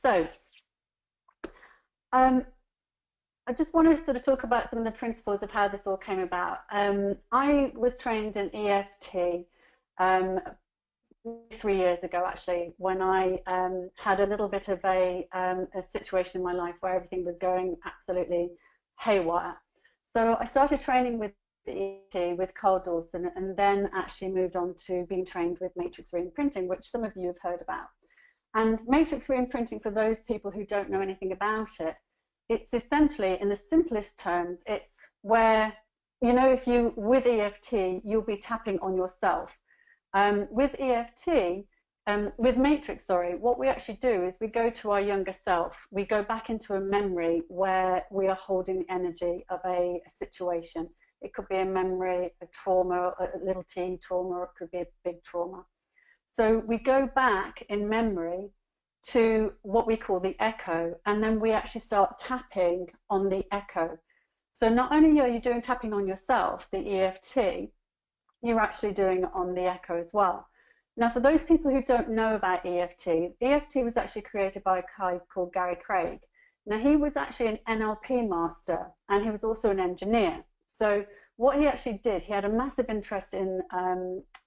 So I just want to sort of talk about some of the principles of how this all came about. I was trained in EFT 3 years ago, actually, when I had a little bit of a situation in my life where everything was going absolutely haywire. So I started training with EFT with Carl Dawson, and then actually moved on to being trained with matrix reimprinting, which some of you have heard about. And matrix reimprinting, for those people who don't know anything about it, it's essentially, in the simplest terms, it's where, you know, if you, with EFT, you'll be tapping on yourself. With EFT, with matrix, sorry, what we actually do is we go to our younger self. We go back into a memory where we are holding the energy of a situation. It could be a memory, a trauma, a little t trauma, or it could be a big trauma. So we go back in memory to what we call the echo, and then we actually start tapping on the echo. So not only are you doing tapping on yourself, the EFT, you're actually doing it on the echo as well. Now, for those people who don't know about EFT, EFT was actually created by a guy called Gary Craig. Now, he was actually an NLP master, and he was also an engineer. So what he actually did, he had a massive interest in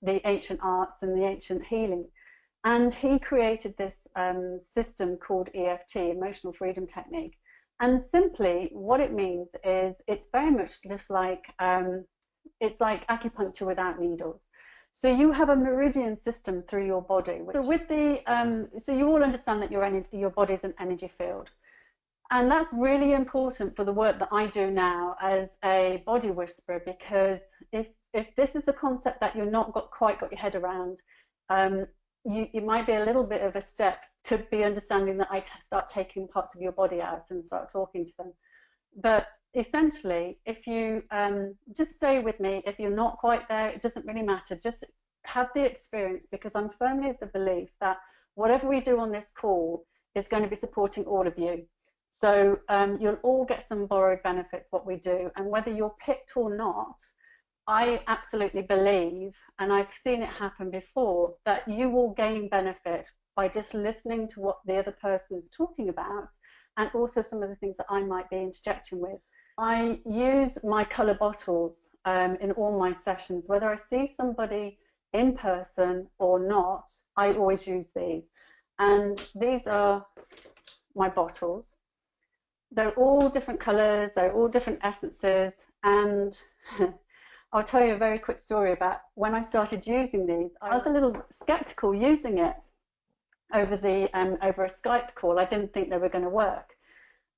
the ancient arts and the ancient healing. And he created this system called EFT, Emotional Freedom Technique. And simply what it means is it's very much just like, it's like acupuncture without needles. So you have a meridian system through your body. So with the, so you all understand that your body is an energy field. And that's really important for the work that I do now as a body whisperer, because if this is a concept that you're not quite got your head around, it might be a little bit of a step to be understanding that I start taking parts of your body out and start talking to them. But essentially, if you just stay with me, if you're not quite there, it doesn't really matter. Just have the experience, because I'm firmly of the belief that whatever we do on this call is going to be supporting all of you. So you'll all get some borrowed benefits, what we do, and whether you're picked or not, I absolutely believe, and I've seen it happen before, that you will gain benefit by just listening to what the other person's talking about, and also some of the things that I might be interjecting with. I use my colour bottles in all my sessions. Whether I see somebody in person or not, I always use these. And these are my bottles. They're all different colours, they're all different essences, and I'll tell you a very quick story about when I started using these. I was a little skeptical using it over a Skype call. I didn't think they were going to work.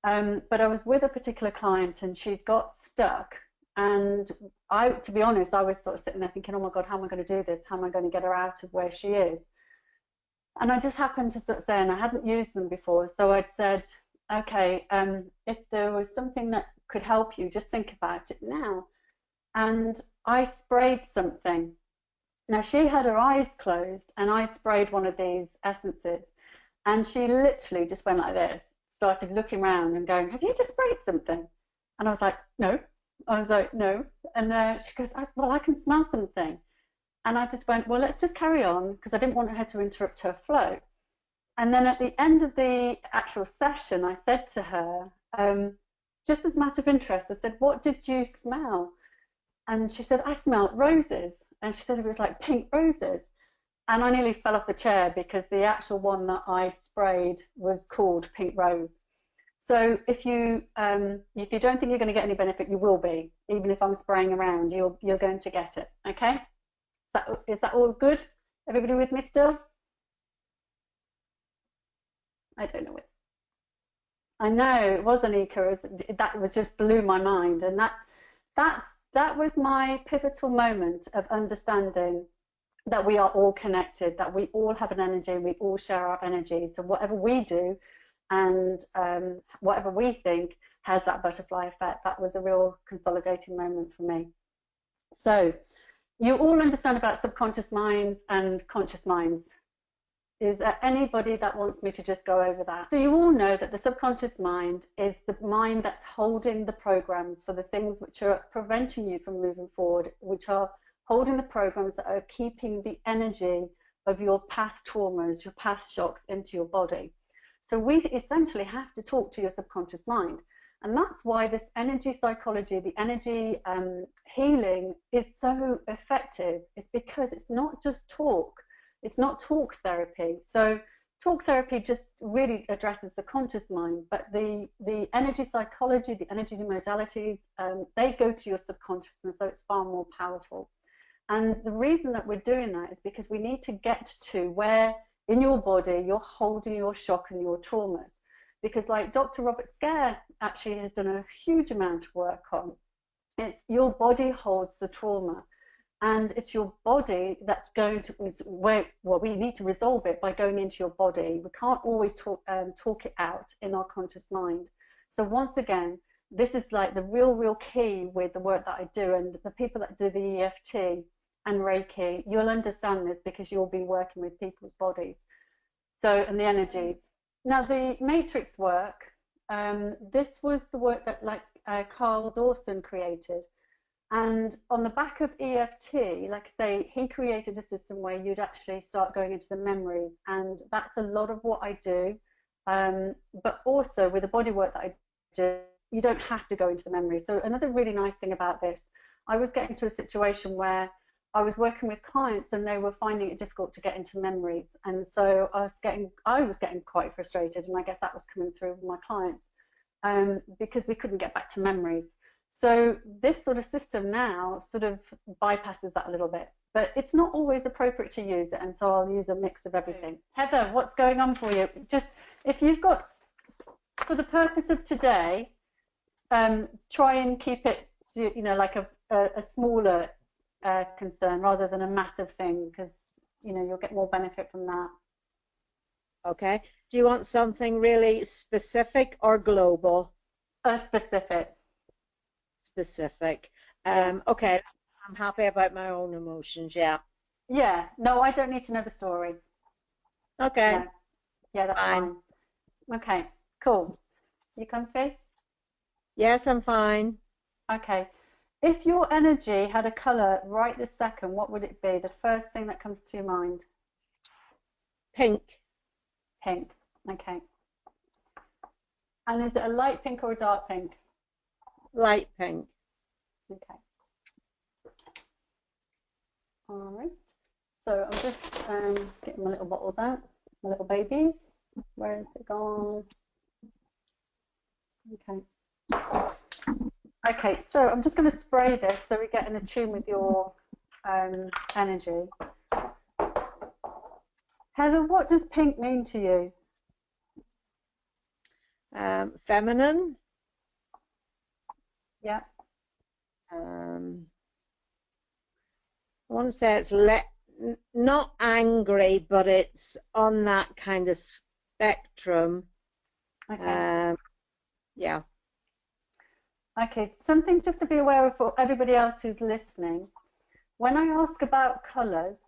But I was with a particular client, and she'd got stuck, and to be honest, I was sort of sitting there thinking, oh my God, how am I going to do this? How am I going to get her out of where she is? And I just happened to sort of say, and I hadn't used them before, so I'd said, okay, if there was something that could help you, just think about it now. And I sprayed something. Now, she had her eyes closed, and I sprayed one of these essences, and she literally just went like this, started looking around and going, have you just sprayed something? And I was like, no. I was like, no. And she goes, well, I can smell something. And I just went, well, let's just carry on, because I didn't want her to interrupt her flow. And then at the end of the actual session, I said to her, just as a matter of interest, I said, what did you smell? And she said, I smelled roses. And she said it was like pink roses. And I nearly fell off the chair, because the actual one that I'd sprayed was called Pink Rose. So if you don't think you're going to get any benefit, you will be. Even if I'm spraying around, you're going to get it. Okay? Is that all good? Everybody with me still? I don't know it. I know it was Anika. That was just blew my mind, and that was my pivotal moment of understanding that we are all connected, that we all have an energy, we all share our energy. So whatever we do and whatever we think has that butterfly effect. That was a real consolidating moment for me. So you all understand about subconscious minds and conscious minds. Is there anybody that wants me to just go over that? So you all know that the subconscious mind is the mind that's holding the programs for the things which are preventing you from moving forward, which are holding the programs that are keeping the energy of your past traumas, your past shocks into your body. So we essentially have to talk to your subconscious mind. And that's why this energy psychology, the energy healing is so effective. It's because it's not just talk. It's not talk therapy. So talk therapy just really addresses the conscious mind, but the energy psychology, the energy modalities, they go to your subconscious, and so it's far more powerful. And the reason that we're doing that is because we need to get to where in your body you're holding your shock and your traumas. Because like Dr. Robert Scare actually has done a huge amount of work on, it's your body holds the trauma, and it's your body that's going to, well, we need to resolve it by going into your body. We can't always talk it out in our conscious mind. So once again, this is like the real key with the work that I do, and the people that do the EFT and Reiki, you'll understand this because you'll be working with people's bodies. So, and the energies. Now, the matrix work, this was the work that Carl Dawson created. And on the back of EFT, like I say, he created a system where you'd actually start going into the memories. And that's a lot of what I do. But also with the body work that I do, you don't have to go into the memories. So another really nice thing about this, I was getting to a situation where I was working with clients and they were finding it difficult to get into memories, and so I was getting quite frustrated, and I guess that was coming through with my clients because we couldn't get back to memories. So this sort of system now sort of bypasses that a little bit, but it's not always appropriate to use it, and so I'll use a mix of everything. Heather, what's going on for you? Just if you've got, for the purpose of today, try and keep it, you know, like a smaller concern rather than a massive thing, because you know you'll get more benefit from that. Okay. Do you want something really specific or global? Specific. Specific. Okay. I'm happy about my own emotions. Yeah. Yeah. No, I don't need to know the story. Okay. No. Yeah, that's fine. Okay. Cool. You comfy? Yes, I'm fine. Okay. If your energy had a colour right this second, what would it be? The first thing that comes to your mind? Pink. Pink. Okay. And is it a light pink or a dark pink? Light pink. Okay. All right. So I'm just getting my little bottles out, my little babies. Where has it gone? Okay. Okay, so I'm just going to spray this so we get in tune with your energy. Heather, what does pink mean to you? Feminine. Yeah. I want to say it's not angry, but it's on that kind of spectrum. Okay. Yeah. Okay, something just to be aware of for everybody else who's listening. When I ask about colours,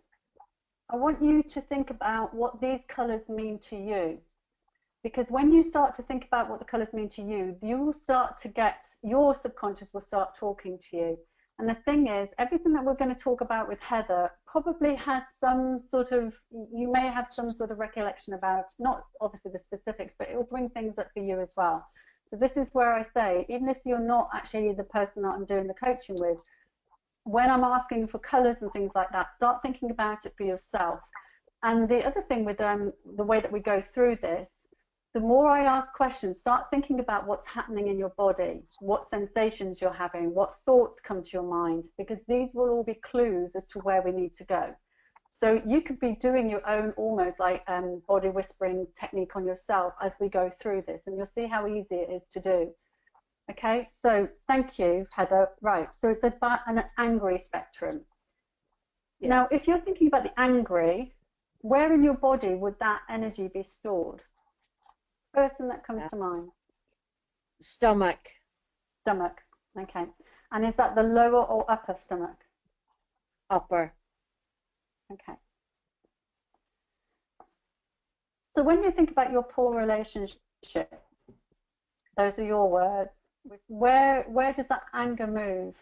I want you to think about what these colours mean to you. Because when you start to think about what the colours mean to you, you will start to get, your subconscious will start talking to you. And the thing is, everything that we're going to talk about with Heather probably has some sort of, you may have some sort of recollection about, not obviously the specifics, but it will bring things up for you as well. So this is where I say, even if you're not actually the person that I'm doing the coaching with, when I'm asking for colours and things like that, start thinking about it for yourself. And the other thing with the way that we go through this, the more I ask questions, start thinking about what's happening in your body, what sensations you're having, what thoughts come to your mind, because these will all be clues as to where we need to go. So you could be doing your own almost like body whispering technique on yourself as we go through this, and you'll see how easy it is to do. Okay, so thank you, Heather. Right, so it's about an angry spectrum. Yes. Now, if you're thinking about the angry, where in your body would that energy be stored? First thing that comes to mind? Stomach. Stomach, okay. And is that the lower or upper stomach? Upper. Okay. So when you think about your poor relationship, those are your words, where does that anger move?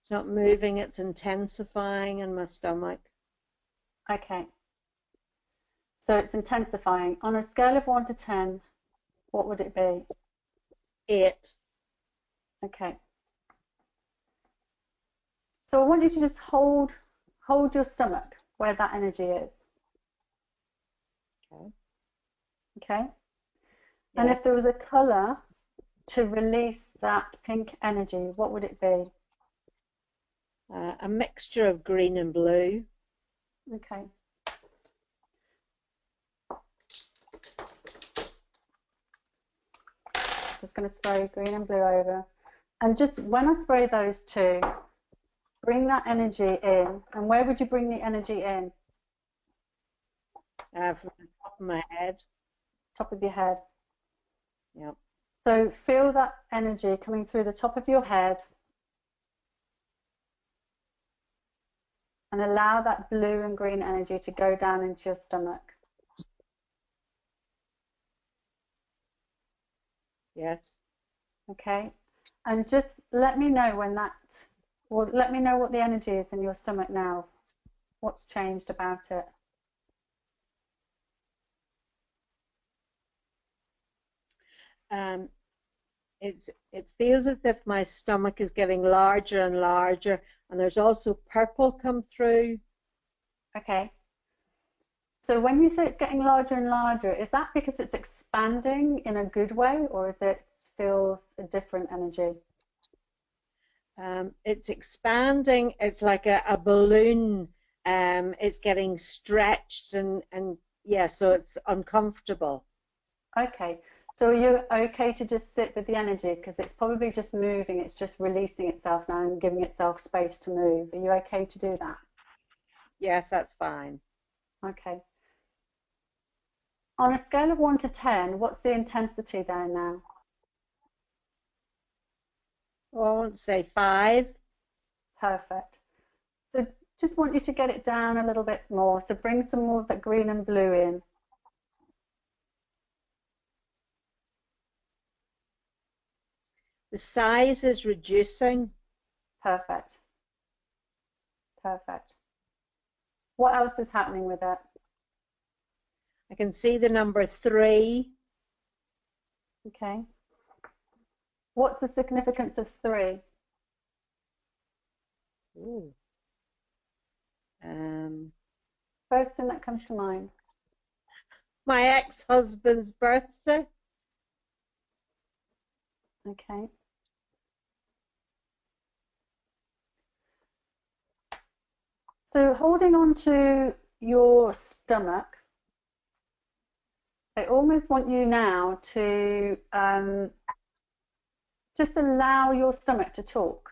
It's not moving, it's intensifying in my stomach. Okay. So it's intensifying. On a scale of 1 to 10, what would it be? 8. Okay. So I want you to just hold your stomach where that energy is. Okay. Okay? And Yes. if there was a color to release that pink energy, what would it be? A mixture of green and blue. Okay. Just going to spray green and blue over. And just when I spray those two, bring that energy in. And where would you bring the energy in? From the top of my head. Top of your head. Yep. So feel that energy coming through the top of your head and allow that blue and green energy to go down into your stomach. Yes. Okay. And just let me know when that, or let me know what the energy is in your stomach now. What's changed about it? It feels as if my stomach is getting larger and larger, and there's also purple come through. Okay. So when you say it's getting larger and larger, is that because it's expanding in a good way, or is it feels a different energy? It's expanding. It's like a balloon. It's getting stretched and yeah, so it's uncomfortable. Okay. So are you okay to just sit with the energy because it's probably just moving, it's just releasing itself now and giving itself space to move. Are you okay to do that? Yes, that's fine. Okay. On a scale of 1 to 10, what's the intensity there now? Well, I want to say 5. Perfect. So just want you to get it down a little bit more. So bring some more of that green and blue in. The size is reducing. Perfect. Perfect. What else is happening with it? I can see the number 3. Okay. What's the significance of 3? Ooh. First thing that comes to mind. My ex-husband's birthday. Okay. So holding on to your stomach, I almost want you now to just allow your stomach to talk.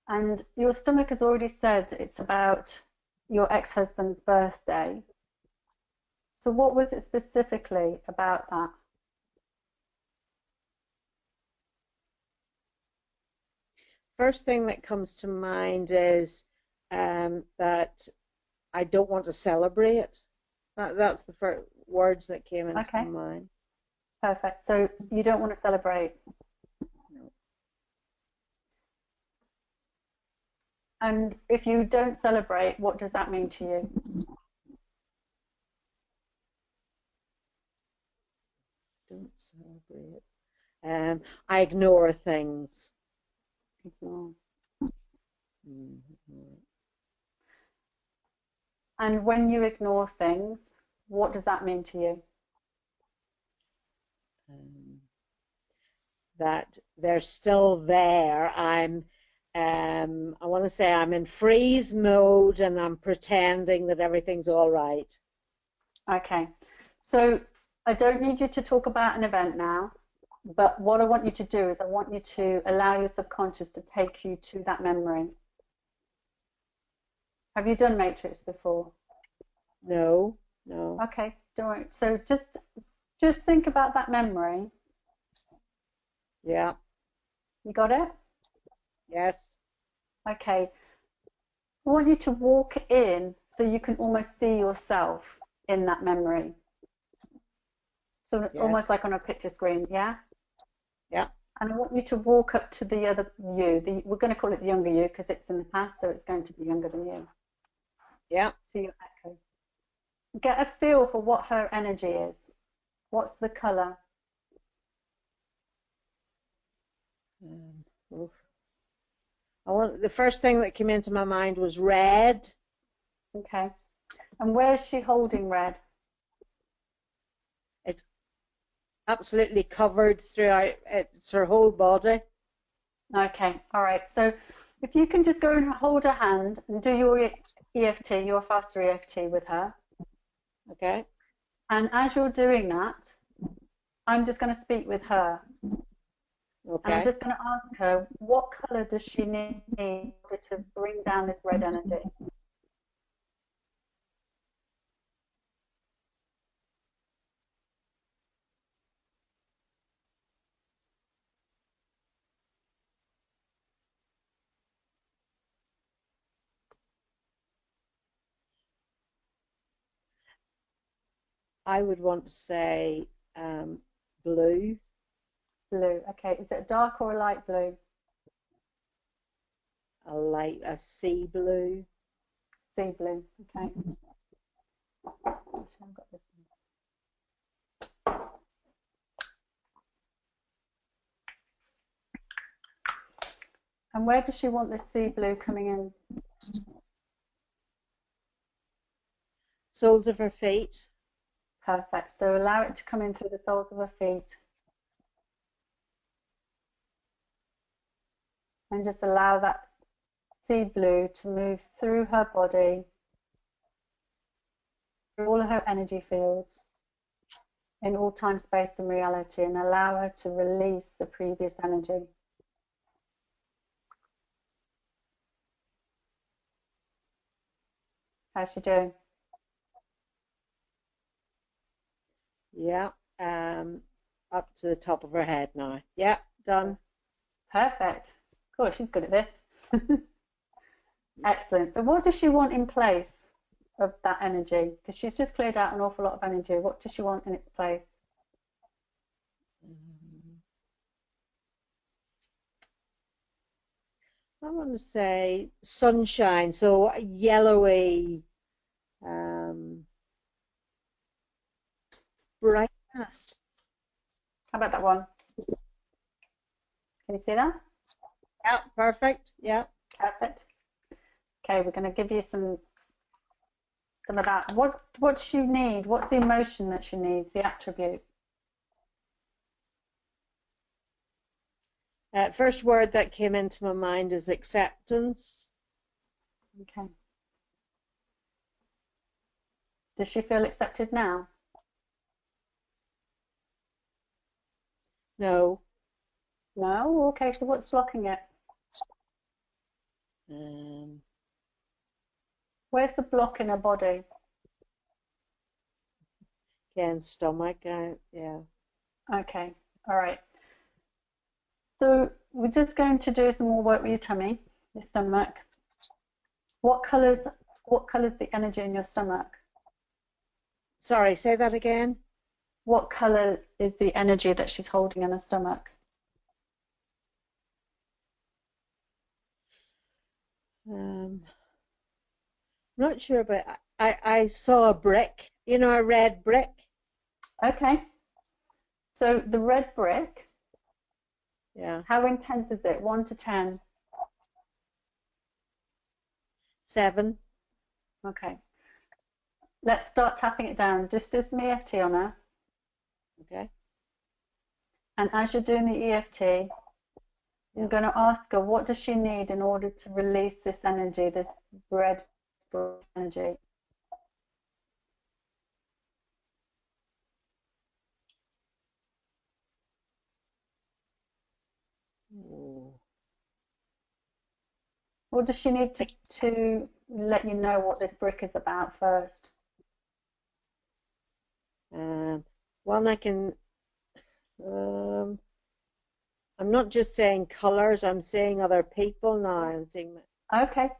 And your stomach has already said it's about your ex-husband's birthday. So what was it specifically about that? First thing that comes to mind is that I don't want to celebrate. That's the first words that came into my Okay, mind. perfect. So you don't want to celebrate. No. And if you don't celebrate, what does that mean to you? Don't celebrate. I ignore things. Ignore. Ignore. And when you ignore things, what does that mean to you? That they're still there. I want to say I'm in freeze mode and I'm pretending that everything's all right. Okay. So I don't need you to talk about an event now, but what I want you to do is I want you to allow your subconscious to take you to that memory. Have you done Matrix before? No, no. Okay, don't worry. So just think about that memory. Yeah. You got it? Yes. Okay. I want you to walk in so you can almost see yourself in that memory. So almost Yes. like on a picture screen, yeah? Yeah. And I want you to walk up to the other you. We're going to call it the younger you because it's in the past, so it's going to be younger than you. Yeah. To your echo. Get a feel for what her energy is. What's the colour? Oof. The first thing that came into my mind was red. Okay. And where's she holding red? It's absolutely covered throughout. It's her whole body. Okay. All right. So if you can just go and hold her hand and do your EFT, your faster EFT with her. Okay. And as you're doing that, I'm just going to speak with her. And I'm Okay. just going to ask her, what colour does she need in order to bring down this red energy? I would want to say blue. Blue. Okay. Is it a dark or a light blue? A sea blue. Sea blue. Okay. Actually, I've got this one. And where does she want this sea blue coming in? Soles of her feet. Perfect. So allow it to come in through the soles of her feet. And just allow that sea blue to move through her body, through all of her energy fields, in all time, space, and reality, and allow her to release the previous energy. How's she doing? Yeah. Up to the top of her head now. Yeah. Done. Perfect. Cool, she's good at this. Excellent. So what does she want in place of that energy? Because she's just cleared out an awful lot of energy. What does she want in its place? I want to say sunshine, so yellowy, brightness. How about that one? Can you see that? Yeah, perfect. Yeah. Perfect. Okay, we're going to give you some of that. What does she need? What's the emotion that she needs? The attribute. First word that came into my mind is acceptance. Okay. Does she feel accepted now? No. No? Okay, so what's blocking it? Um, Where's the block in her body? Again, stomach. Yeah. Okay, all right. So we're just going to do some more work with your tummy, your stomach. What colour's the energy in your stomach? Sorry, say that again. What colour is the energy that she's holding in her stomach? Not sure, but I saw a brick, a red brick. Okay. So the red brick, Yeah. how intense is it? 1 to 10? 7. Okay. Let's start tapping it down. Just do some EFT on her. Okay. And as you're doing the EFT, I'm going to ask her, what does she need in order to release this energy, this red energy? Ooh. What does she need to let you know what this brick is about first? One I can. I'm not just saying colors. I'm saying other people now. I'm saying. Okay.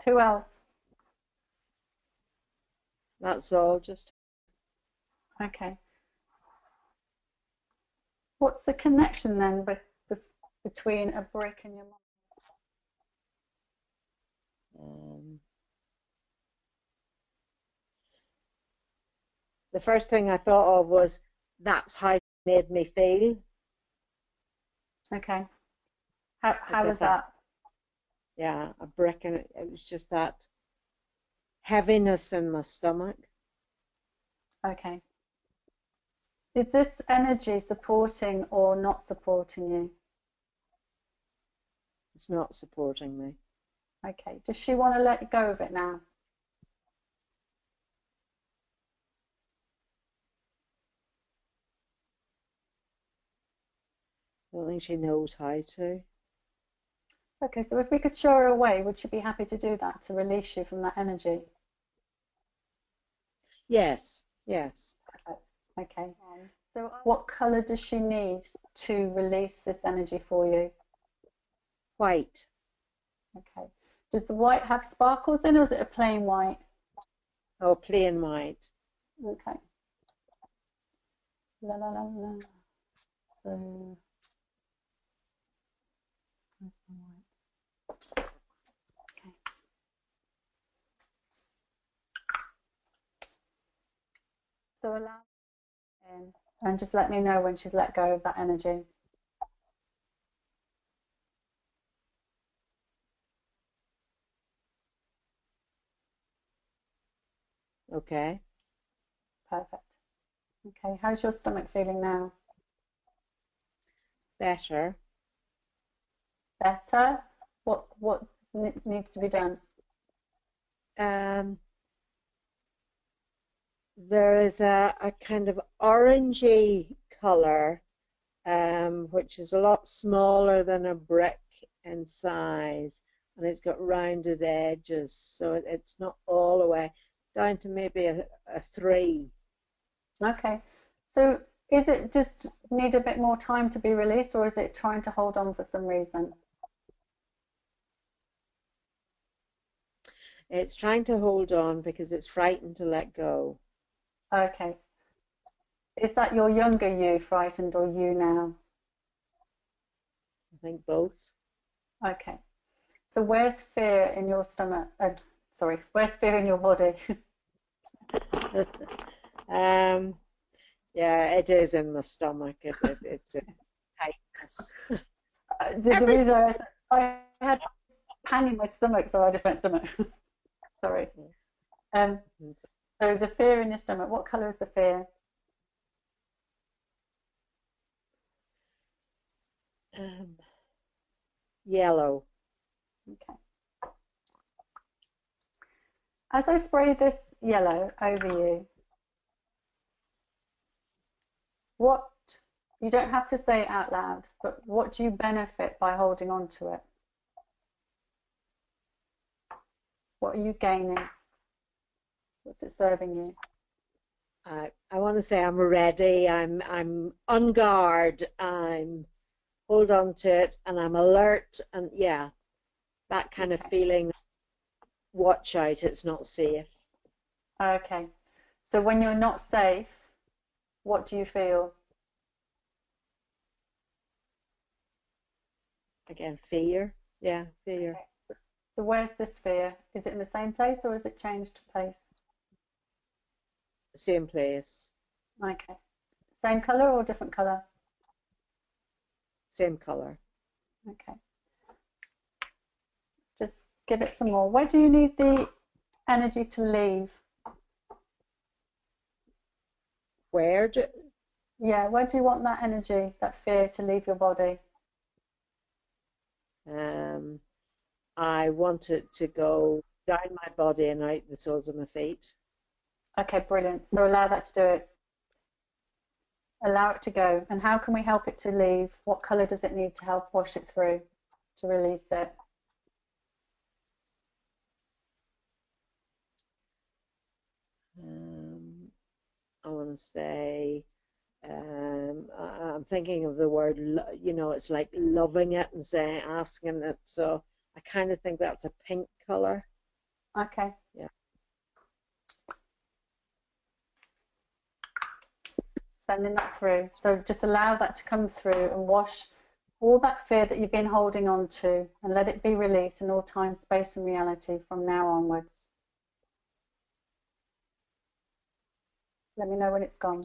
Who else? That's all. Just. Okay. what's the connection then between a brick and your Um, the first thing I thought of was that's how it made me feel, mom? Okay. as How was if I, that? yeah, a brick, and it was just that heaviness in my stomach. Okay. Is this energy supporting or not supporting you? It's not supporting me. Okay. Does she want to let go of it now? I don't think she knows how to. Okay, so if we could show her a way, would she be happy to do that to release you from that energy? Yes, yes. Okay. So what color does she need to release this energy for you? White. Okay. Does the white have sparkles in, or is it a plain white? Oh, plain white. Okay. La la la la. So, okay. So allow in and just let me know when she's let go of that energy. Okay. Perfect. Okay. How's your stomach feeling now? Better. Better? What needs to be done? Um, there is a kind of orangey color, which is a lot smaller than a brick in size, and it's got rounded edges, so it's not all the way down to maybe a 3. Okay. So is it just need a bit more time to be released, or is it trying to hold on for some reason? It's trying to hold on because it's frightened to let go. Okay. Is that your younger you frightened or you now? I think both. Okay. So where's fear in your stomach? Sorry, where's fear in your body? um, yeah, it is in my stomach. It's a tightness. The Every reason I had pang in my stomach, so I just went stomach. Sorry. Um, so the fear in your stomach, what color is the fear? um, yellow. Okay. As I spray this yellow over you, what, you don't have to say it out loud, but what do you benefit by holding on to it? What are you gaining? What's it serving you? I want to say I'm ready. I'm on guard. I'm hold on to it, and I'm alert. And yeah, that kind of Okay. feeling. Watch out, it's not safe. Okay. So when you're not safe, what do you feel? Again, fear. Yeah, fear. Okay. So where's this fear? Is it in the same place or has it changed place? Same place. Okay. Same color or different color? Same color. Okay. Let's just give it some more. Where do you need the energy to leave? Where do, Yeah, where do you want that energy, that fear to leave your body? um, I want it to go down my body and out the soles of my feet. Okay, brilliant. So allow that to do it. Allow it to go. And how can we help it to leave? What color does it need to help wash it through to release it? Um, I want to say, I'm thinking of the word, it's like loving it and saying, asking it. So I kind of think that's a pink color. Okay. Yeah. sending that through. So just allow that to come through and wash all that fear that you've been holding on to and let it be released in all time, space, and reality from now onwards. Let me know when it's gone.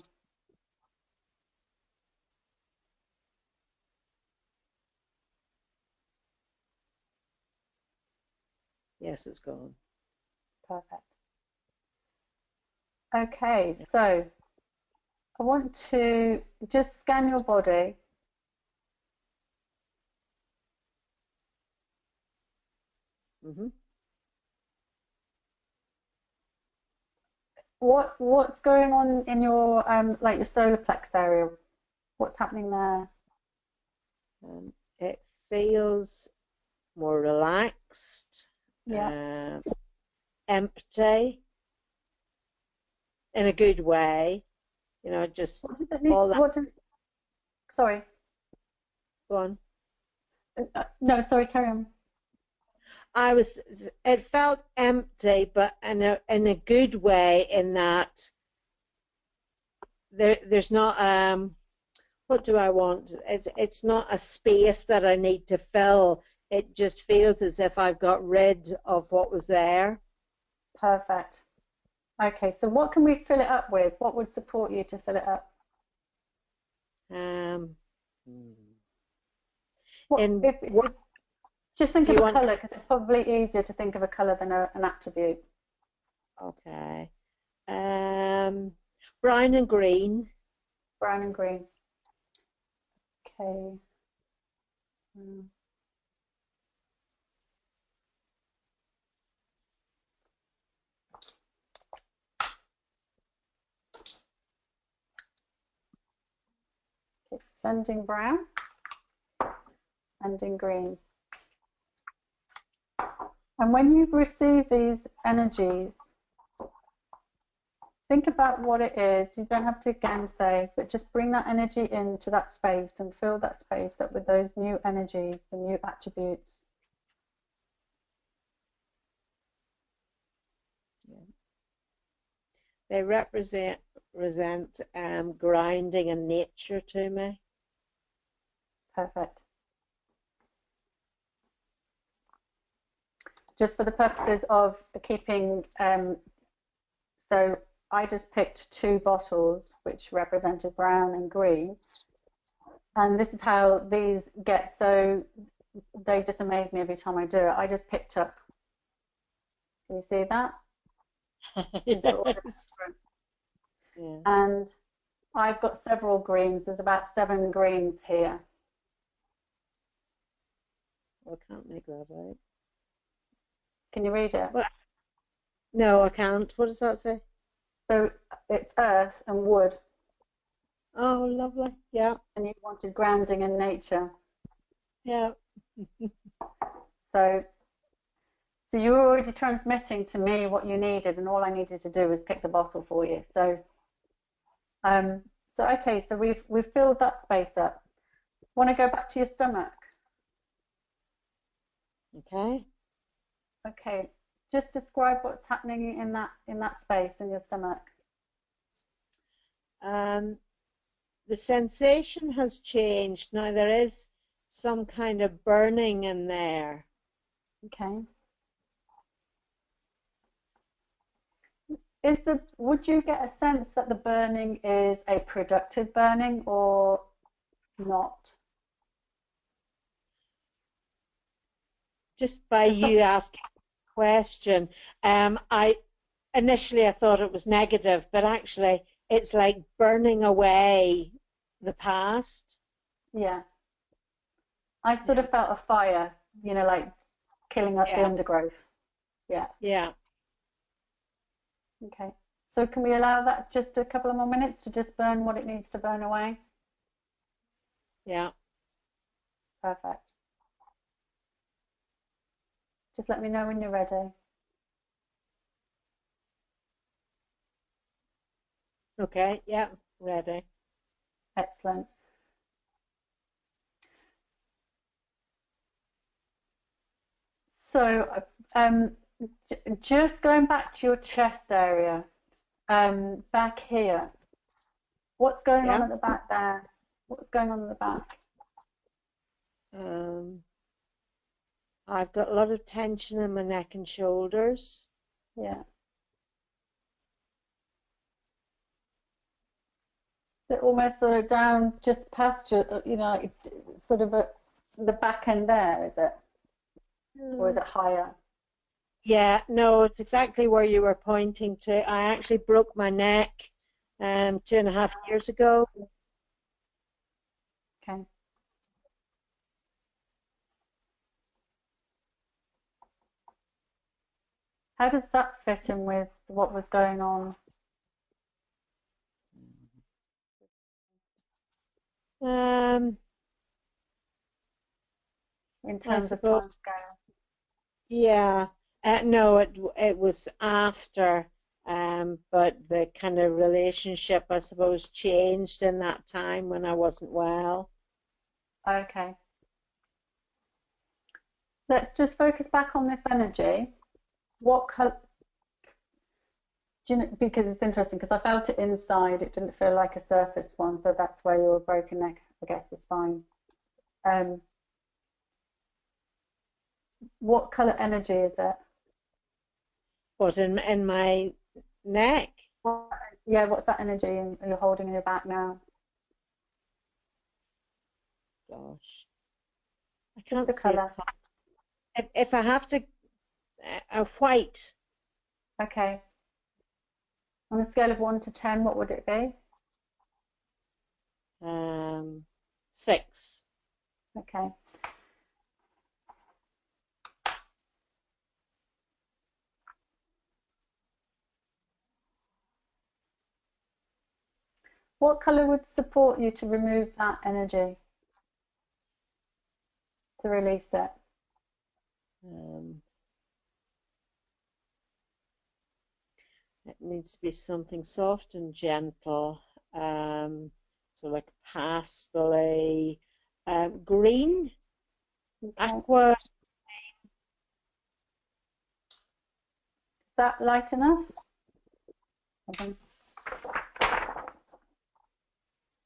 Yes, it's gone. Perfect. Okay, so I want to just scan your body. Mm-hmm. What's going on in your like your solar plex area? What's happening there? It feels more relaxed, Yeah. empty in a good way. You know, just What does it mean? all that. Sorry. Go on. No, sorry, carry on. It felt empty, but in a good way, in that there's not what do I want? It's not a space that I need to fill. It just feels as if I've got rid of what was there. Perfect. Okay, so what can we fill it up with? What would support you to fill it up? Just think of a colour, because it's probably easier to think of a colour than an attribute. Okay. Brown and green. Brown and green. Okay. Okay, sending brown, sending green. And when you receive these energies, think about what it is. You don't have to again say, but just bring that energy into that space and fill that space up with those new energies, the new attributes. Yeah. They represent grounding in nature to me. Perfect. Just for the purposes of keeping, so I just picked 2 bottles which represented brown and green, and this is how these get, so they just amaze me every time I do it. I just picked up, can you see that? These are all different. Yeah. And I've got several greens. There's about 7 greens here. I can't make that out. Can you read it? Well, no, I can't. What does that say? So it's earth and wood. Oh, lovely. Yeah. And you wanted grounding in nature. Yeah. So you were already transmitting to me what you needed, and all I needed to do was pick the bottle for you. So okay, so we've filled that space up. Want to go back to your stomach? Okay. Okay. Just describe what's happening in that space in your stomach. The sensation has changed. Now there is some kind of burning in there. Okay. Would you get a sense that the burning is a productive burning or not? Just by you asking the question, initially I thought it was negative, but actually it's like burning away the past. Yeah. I sort of felt a fire, like killing up the undergrowth. Yeah. Yeah. Okay. So can we allow that just a couple of more minutes to just burn what it needs to burn away? Yeah. Perfect. Just let me know when you're ready. Okay. Yeah. Ready. Excellent. So just going back to your chest area, back here, What's going on Yeah. at the back there? What's going on at the back? Um, I've got a lot of tension in my neck and shoulders. Yeah. Is it almost sort of down just past your, like sort of at the back end there, is it? Or is Mm. it higher? Yeah, no, it's exactly where you were pointing to. I actually broke my neck 2.5 years ago. Okay. How does that fit in with what was going on Um, in I terms of suppose, time scale? yeah. No, it was after, but the kind of relationship, I suppose, changed in that time when I wasn't well. Okay. Let's just focus back on this energy. What color, because it's interesting because I felt it inside, it didn't feel like a surface one, so that's where your broken neck, I guess, is fine. Um, what color energy is it? What in my neck? What, yeah, what's that energy you're holding in your back now? Gosh, I Just a can't see a color. color. If I have to, a white. Okay. On a scale of 1 to 10, what would it be? 6. Okay. What color would support you to remove that energy, to release it? Um, it needs to be something soft and gentle. So like pastel green, Okay. aqua. Is that light enough? Okay.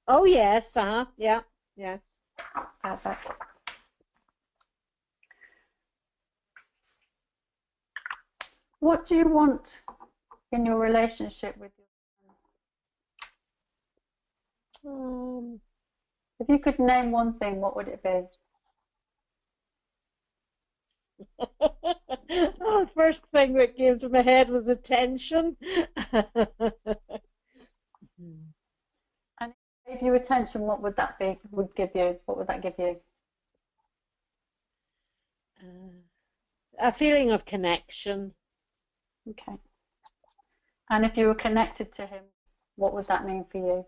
Oh yes, yeah, yes. Perfect. What do you want in your relationship with your Um, If you could name one thing, what would it be? oh, first thing that came to my head was attention. And if I gave you attention, what would that be? Would give you? What would that give you? A feeling of connection. Okay. And if you were connected to him, what would that mean for you?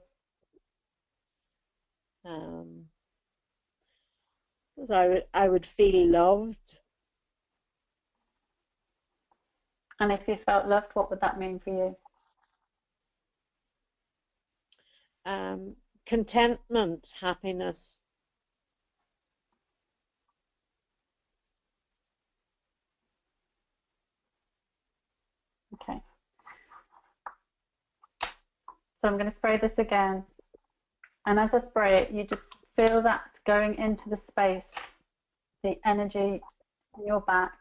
Um, 'Cause I would feel loved. And if you felt loved, what would that mean for you? Um, Contentment, happiness. Okay. So I'm going to spray this again. And as I spray it, you just feel that going into the space, the energy in your back.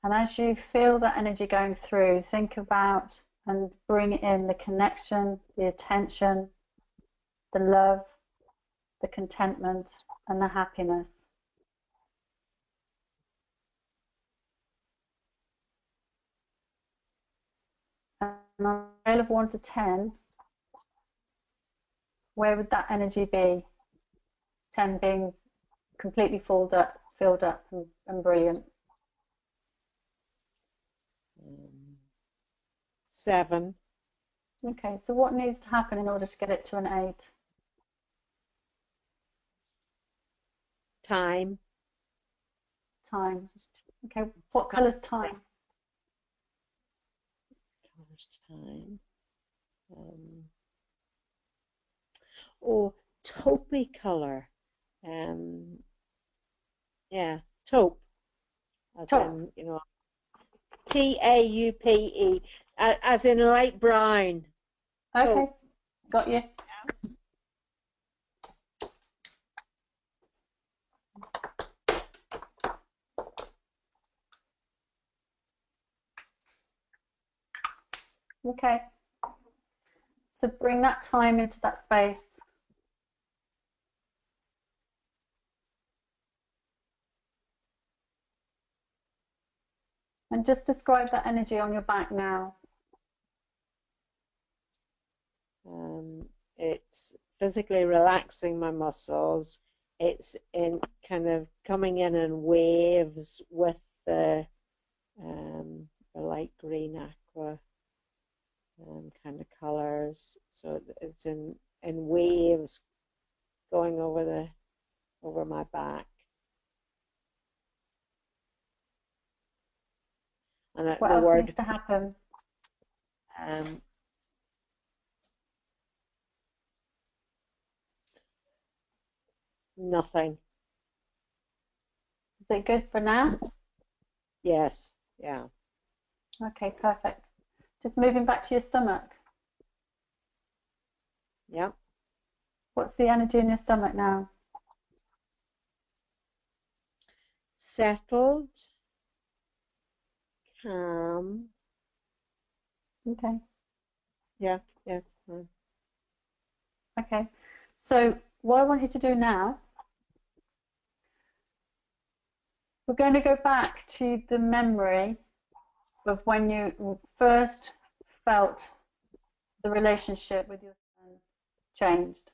And as you feel that energy going through, think about and bring in the connection, the attention, the love, the contentment, and the happiness. And on a scale of 1 to 10, where would that energy be? 10 being completely filled up and brilliant. 7. Okay, so what needs to happen in order to get it to an 8? Time. Time. Okay, Just what colour's time? colors time. Um, oh, taupey color. Um, yeah, taupe. As Top. in, TAUPE. As in light brown. Okay, Taupe. Got you? Okay. So bring that time into that space. And just describe that energy on your back now. It's physically relaxing my muscles. It's in kind of coming in waves with the light green aqua kind of colors. So it's in waves going over my back. And What the else word needs to happen? Nothing. Is it good for now? Yes. Yeah. Okay, perfect. Just moving back to your stomach. Yeah. What's the energy in your stomach now? Settled, calm. Okay. Yeah. Yes. Okay. So what I want you to do now, we're going to go back to the memory of when you first felt the relationship with your son changed.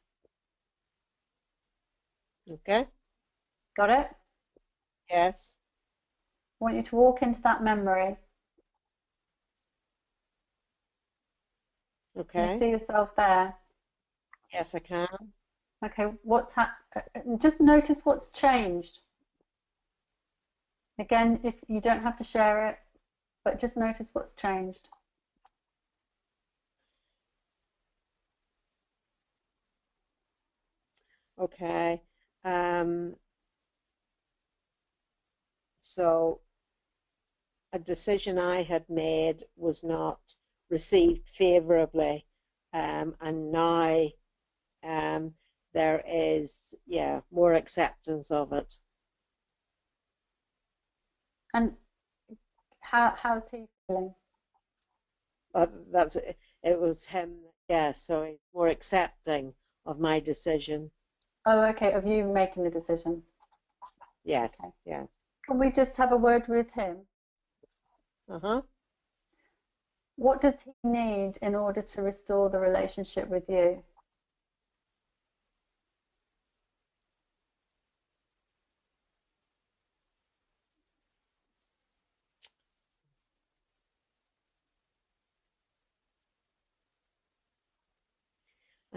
Okay. Got it? Yes. I want you to walk into that memory. Can you Okay. see yourself there? Yes, I can. Okay, just notice what's changed. Again, if you don't have to share it, but just notice what's changed. Okay. So a decision I had made was not received favorably, and now there is, yeah, more acceptance of it. And how's he feeling? That's it was him, yeah, so he's more accepting of my decision. Oh, okay, of you making the decision. Yes, Okay. yes. Can we just have a word with him? Uh-huh. What does he need in order to restore the relationship with you?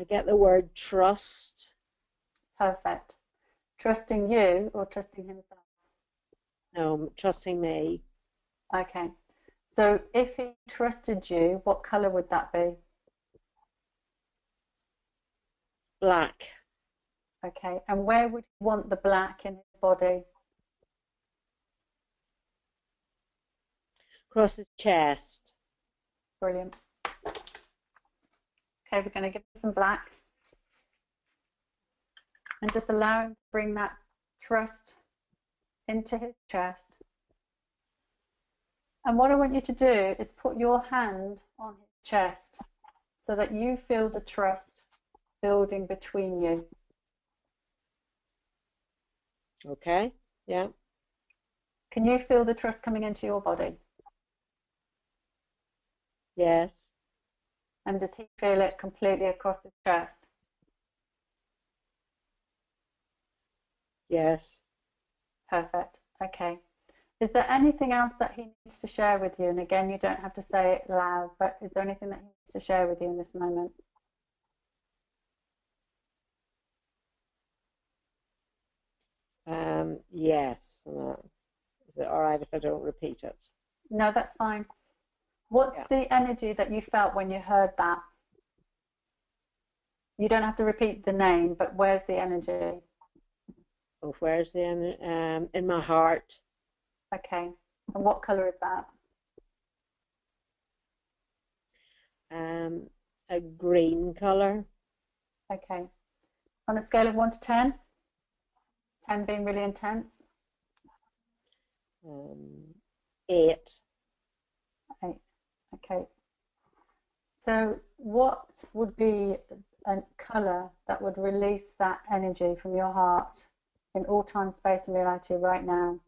I get the word trust. Perfect. Trusting you or trusting himself? No, trusting me. Okay. So if he trusted you, what color would that be? Black. Okay. And where would he want the black in his body? Across his chest. Brilliant. Okay, we're going to give him some black and just allow him to bring that trust into his chest. And what I want you to do is put your hand on his chest so that you feel the trust building between you. Okay, yeah. Can you feel the trust coming into your body? Yes. And does he feel it completely across his chest? Yes. Perfect. Okay. Is there anything else that he needs to share with you? And again, you don't have to say it loud, but is there anything that he needs to share with you in this moment? Yes. Is it all right if I don't repeat it? No, that's fine. What's Yeah. the energy that you felt when you heard that? You don't have to repeat the name, but where's the energy? Oh, where's the in my heart? Okay. And what color is that? Um, a green color. Okay. On a scale of 1 to 10, 10 being really intense, Um, 8. 8. Okay. So what would be a color that would release that energy from your heart in all time, space, and reality right now?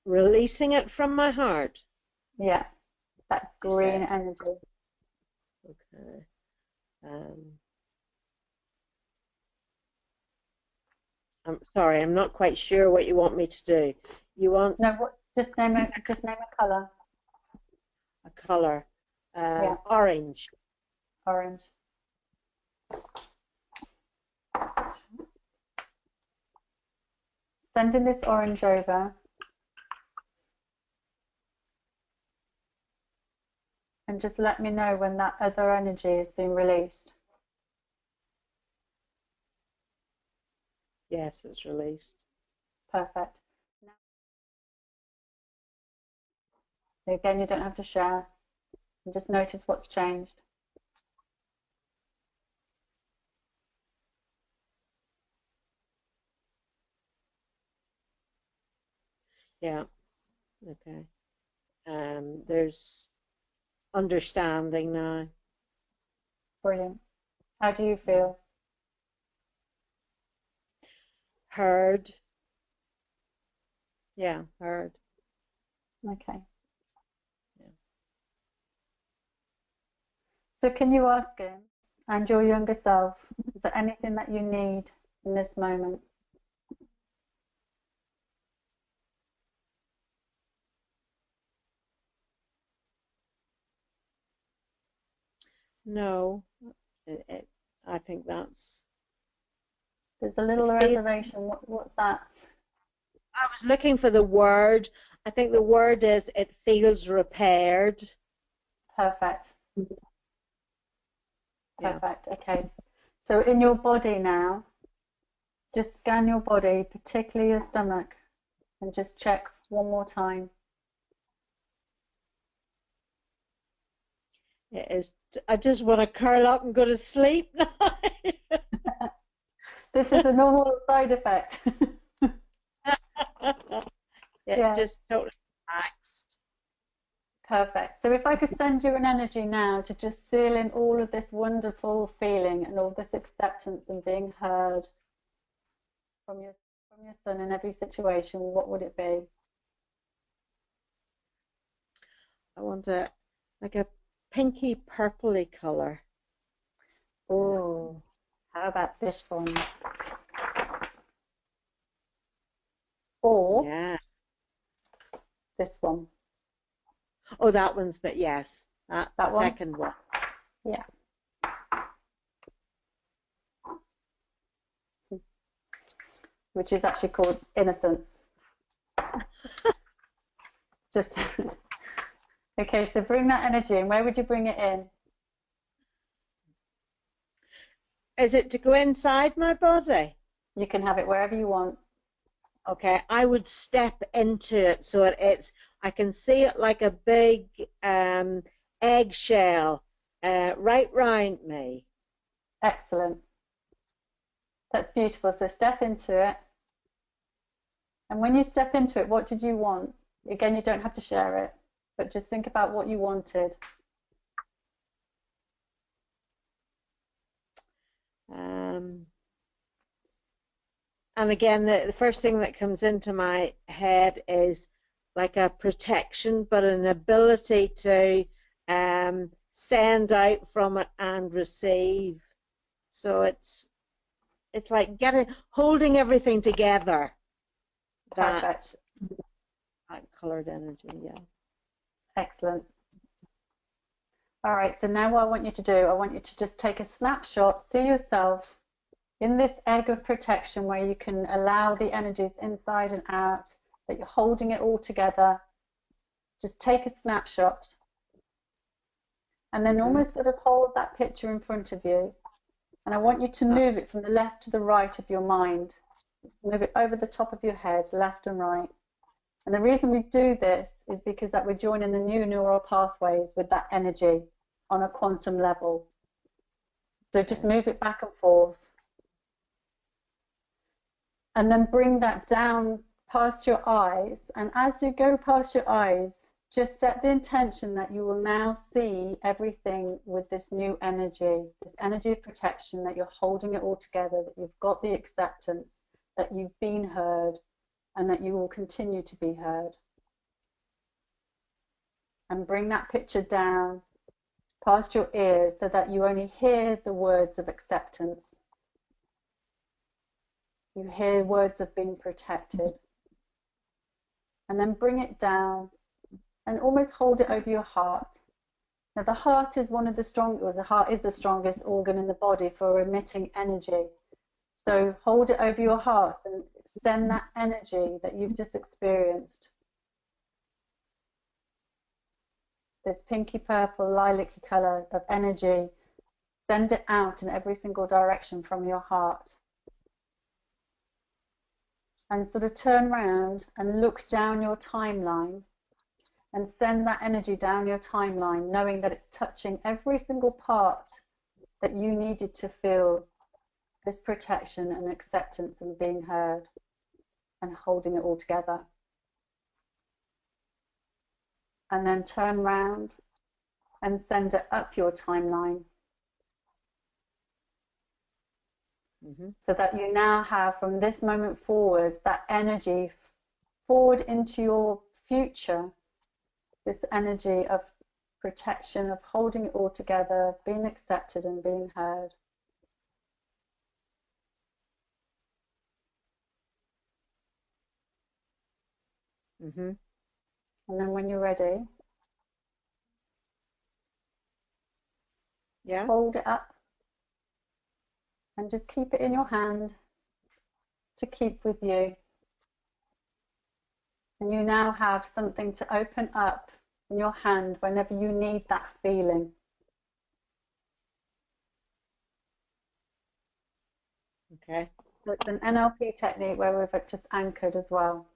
Releasing it from my heart, Yeah, that you green say. energy. Okay. Um, I'm sorry, I'm not quite sure what you want me to do. You No, want what, just name a color. a color, Yeah, orange. orange. Sending this orange over and just let me know when that other energy has been released. Yes, it's released. Perfect. Now, again, you don't have to share. And just notice what's changed. Yeah, okay. There's understanding now. Brilliant. How do you feel? Heard. Yeah, heard. Okay. Yeah. So can you ask him and your younger self, is there anything that you need in this moment? No, I think There's a it little feels. reservation. What's that? I was looking for the word. I think the word is it feels repaired. Perfect. Yeah. Perfect. Okay. So in your body now, just scan your body, particularly your stomach, and just check one more time. It is. I just want to curl up and go to sleep now. This is a normal side effect. Yeah, Yeah, just totally relaxed. perfect. So if I could send you an energy now to just seal in all of this wonderful feeling and all this acceptance and being heard from your from your son in every situation, what would it be? I want like a pinky purpley color. Oh, how about this It's- one? Or Yeah. this one? Oh, that one's, but yes, that That one? second one. Yeah. Which is actually called innocence. Just okay, so bring that energy in. Where would you bring it in? Is it to go inside my body? You can have it wherever you want. Okay, I would step into it so I can see it like a big eggshell right round me. Excellent. That's beautiful. So step into it. And when you step into it, what did you want? Again, you don't have to share it, but just think about what you wanted. Um, and again, the first thing that comes into my head is like a protection, but an ability to send out from it and receive. So it's like holding everything together. Perfect. That that colored energy, yeah. Excellent. All right, so now what I want you to do, I want you to just take a snapshot, see yourself in this egg of protection where you can allow the energies inside and out, that you're holding it all together. Just take a snapshot and then Hmm. almost sort of hold that picture in front of you. And I want you to move it from the left to the right of your mind. Move it over the top of your head, left and right. And the reason we do this is because that we're joining the new neural pathways with that energy on a quantum level. So just move it back and forth. And then bring that down past your eyes. And as you go past your eyes, just set the intention that you will now see everything with this new energy, this energy of protection, that you're holding it all together, that you've got the acceptance, that you've been heard, and that you will continue to be heard. And bring that picture down past your ears so that you only hear the words of acceptance. You hear words of being protected. And then bring it down and almost hold it over your heart. Now the heart is one of the strongest, the heart is the strongest organ in the body for emitting energy. So hold it over your heart and send that energy that you've just experienced, this pinky purple lilac colour of energy, send it out in every single direction from your heart. And sort of turn around and look down your timeline and send that energy down your timeline, knowing that it's touching every single part that you needed to feel this protection and acceptance and being heard and holding it all together. And then turn around and send it up your timeline. So that you now have, from this moment forward, that energy forward into your future, this energy of protection, of holding it all together, being accepted and being heard. And then when you're ready, hold it up and just keep it in your hand to keep with you. And you now have something to open up in your hand whenever you need that feeling. Okay. So it's an NLP technique where we've just anchored as well.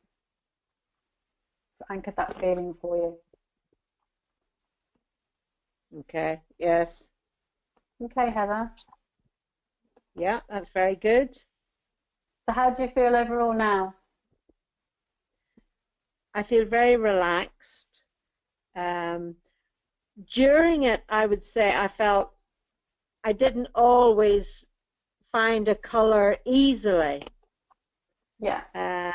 Anchored that feeling for you. Okay, yes. Okay, Heather. Yeah, that's very good. So how do you feel overall now? I feel very relaxed. During it, I would say I felt I didn't always find a color easily. Yeah.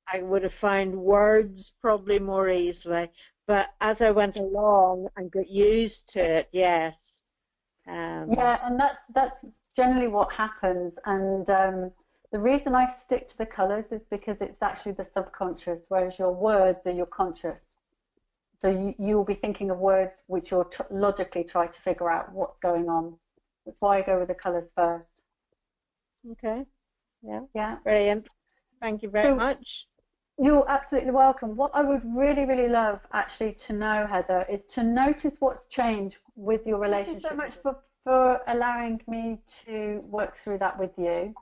I would have found words probably more easily, but as I went along and got used to it, yes. Yeah, and that's generally what happens. And the reason I stick to the colours is because it's actually the subconscious, whereas your words are your conscious. So you will be thinking of words which you'll logically try to figure out what's going on. That's why I go with the colours first. Okay. Yeah. Yeah. Brilliant. Thank you very much. You're absolutely welcome. What I would really, really love actually to know, Heather, is to notice what's changed with your relationship. Thank you so much for allowing me to work through that with you.